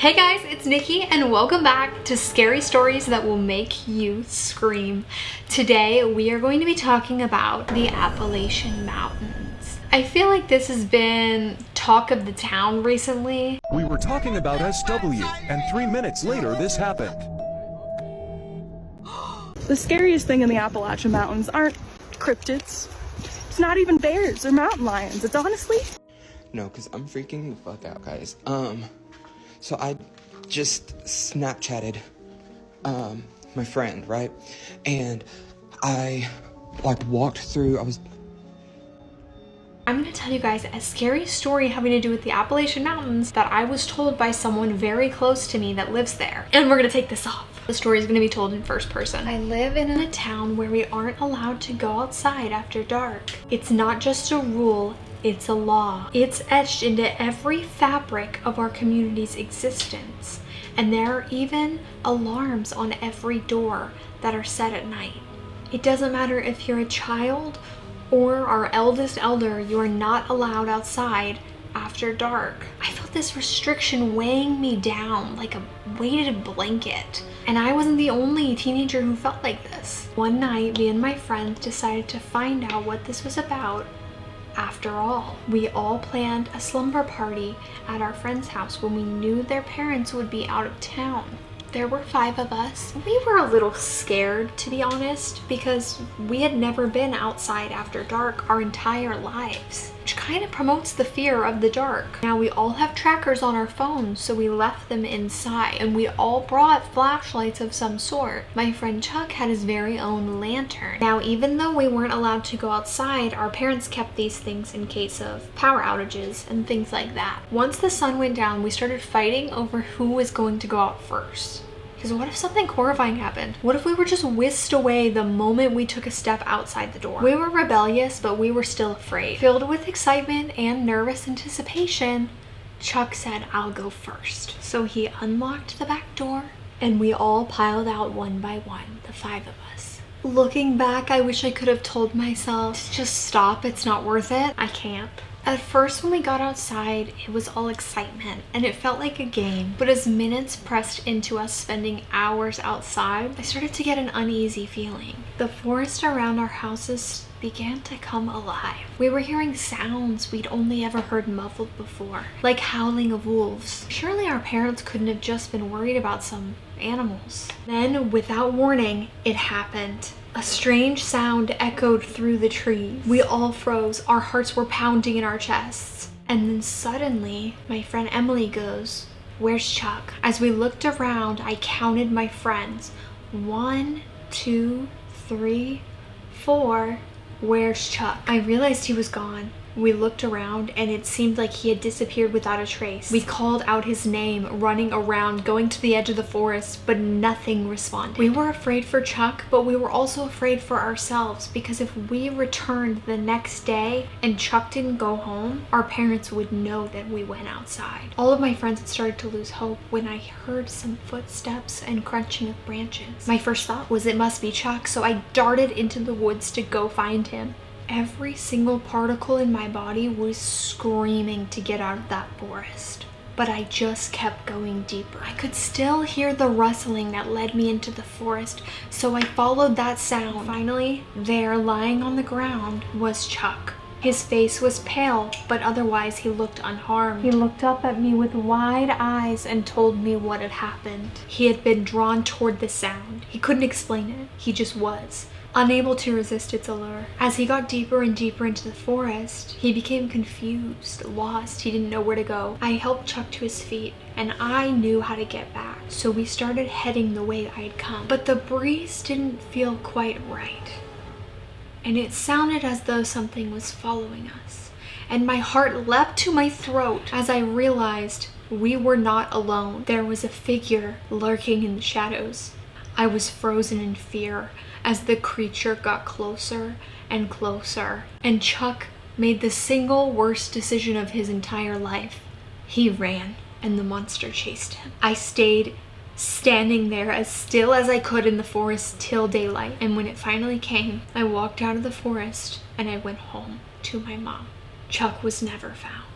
Hey guys, it's Nikki and welcome back to Scary Stories That Will Make You Scream. Today we are going to be talking about the Appalachian Mountains. I feel like this has been talk of the town recently. We were talking about SW, and 3 minutes later this happened. The scariest thing in the Appalachian Mountains aren't cryptids. It's not even bears or mountain lions. It's honestly... No, because I'm freaking the fuck out, guys. So I just Snapchatted, my friend, right? And I, walked through, I'm going to tell you guys a scary story having to do with the Appalachian Mountains that I was told by someone very close to me that lives there. And we're going to take this off. The story is going to be told in first person. I live in a town where we aren't allowed to go outside after dark. It's not just a rule, it's a law. It's etched into every fabric of our community's existence. And there are even alarms on every door that are set at night. It doesn't matter if you're a child or our eldest elder, you are not allowed outside after dark. I felt this restriction weighing me down like a weighted blanket. And I wasn't the only teenager who felt like this. One night, me and my friends decided to find out what this was about. After all, we all planned a slumber party at our friend's house when we knew their parents would be out of town. There were 5 of us. We were a little scared, to be honest, because we had never been outside after dark our entire lives, which kind of promotes the fear of the dark. Now, we all have trackers on our phones, so we left them inside, and we all brought flashlights of some sort. My friend Chuck had his very own lantern. Now, even though we weren't allowed to go outside, our parents kept these things in case of power outages and things like that. Once the sun went down, we started fighting over who was going to go out first. Because what if something horrifying happened? What if we were just whisked away the moment we took a step outside the door? We were rebellious, but we were still afraid. Filled with excitement and nervous anticipation, Chuck said, "I'll go first." So he unlocked the back door, and we all piled out one by one, the 5 of us. Looking back, I wish I could have told myself, just stop, it's not worth it. I can't. At first, when we got outside, it was all excitement and it felt like a game. But as minutes pressed into us spending hours outside, I started to get an uneasy feeling. The forest around our houses began to come alive. We were hearing sounds we'd only ever heard muffled before, like howling of wolves. Surely our parents couldn't have just been worried about some animals. Then, without warning, it happened. A strange sound echoed through the trees. We all froze. Our hearts were pounding in our chests. And then suddenly, my friend Emily goes, "Where's Chuck?" As we looked around, I counted my friends. 1, 2, 3, 4. Where's Chuck? I realized he was gone. We looked around and it seemed like he had disappeared without a trace. We called out his name, running around, going to the edge of the forest, but nothing responded. We were afraid for Chuck, but we were also afraid for ourselves, because if we returned the next day and Chuck didn't go home, our parents would know that we went outside. All of my friends had started to lose hope when I heard some footsteps and crunching of branches. My first thought was it must be Chuck, so I darted into the woods to go find him. Every single particle in my body was screaming to get out of that forest. But I just kept going deeper. I could still hear the rustling that led me into the forest, so I followed that sound. Finally, there, lying on the ground, was Chuck. His face was pale, but otherwise he looked unharmed. He looked up at me with wide eyes and told me what had happened. He had been drawn toward the sound. He couldn't explain it. He just was, unable to resist its allure. As he got deeper and deeper into the forest, he became confused, lost. He didn't know where to go. I helped Chuck to his feet, and I knew how to get back. So we started heading the way I had come. But the breeze didn't feel quite right. And it sounded as though something was following us. And my heart leapt to my throat as I realized we were not alone. There was a figure lurking in the shadows. I was frozen in fear as the creature got closer and closer. And Chuck made the single worst decision of his entire life. He ran, and the monster chased him. I stayed standing there as still as I could in the forest till daylight. And when it finally came, I walked out of the forest and I went home to my mom. Chuck was never found.